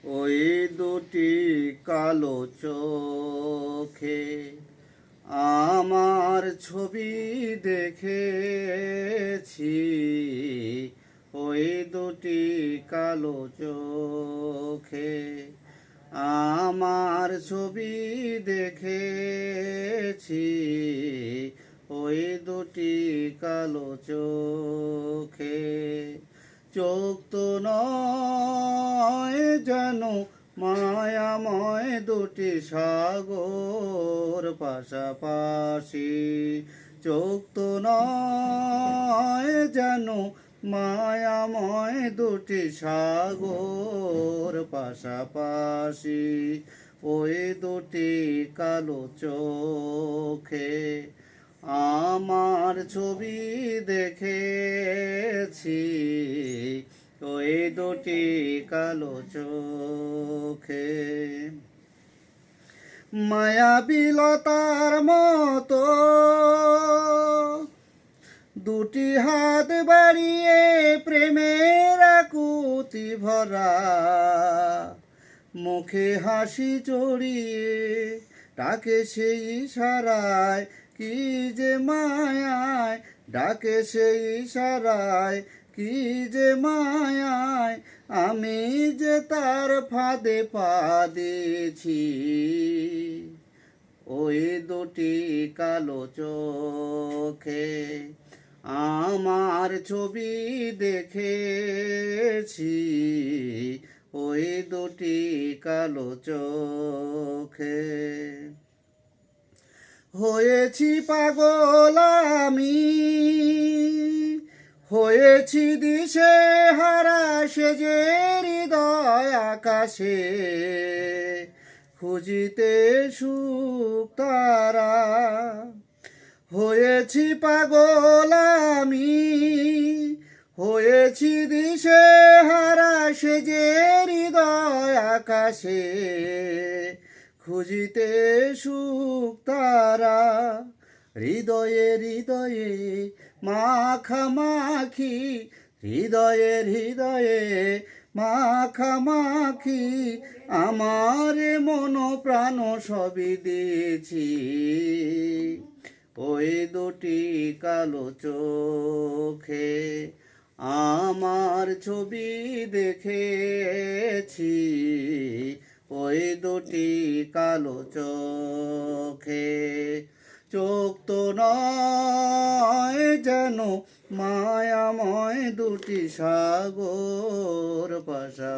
ওই দুটি কালো চোখে আমার ছবি দেখেছি। ওই দুটি কালো চোখে আমার ছবি দেখেছি। ওই দুটি কালো চোখে চোখ তো নয় যেন মায়াময় দুটি সাগর পাশাপাশি। চোখ তো নয় যেন মায়াময় দুটি সাগর পাশাপাশি। ওই দুটি কালো চোখে আমার ছবি দেখেছি। ওই দুটি কালো চোখে মায়াবিলতার মতো দুটি হাত বাড়িয়ে প্রেমের আকুতি ভরা মুখে হাসি জড়িয়ে ডাকে সেই ইশারায় কি যে মায়ায়। ডাকে সেই ইশারায় কি যে মায়ায় আমি যে তার ফাঁদে পা দিয়েছি। ওই দুটি কালো চোখে আমার ছবি দেখেছি। ওই দুটি কালো চোখে হয়েছি পাগল আমি, হয়েছি দিশে হারা সেজে হৃদয় আকাশে খুঁজিতে সুখ তারা। হয়েছি পাগল আমি, হয়েছি দিশে হারা সেজে হৃদয় আকাশে খুঁজিতে সুখ তারা। হৃদয়ে হৃদয়ে মাখামাখি, হৃদয়ে হৃদয়ে মাখামাখি আমার মন প্রাণ সবই দিয়েছি। ওই দুটি কালো চোখে আমার ছবি দেখেছি। ওই দুটি কালো চোখে চোখ তো নয় যেন মায়াময় দুটি সাগর পাশা।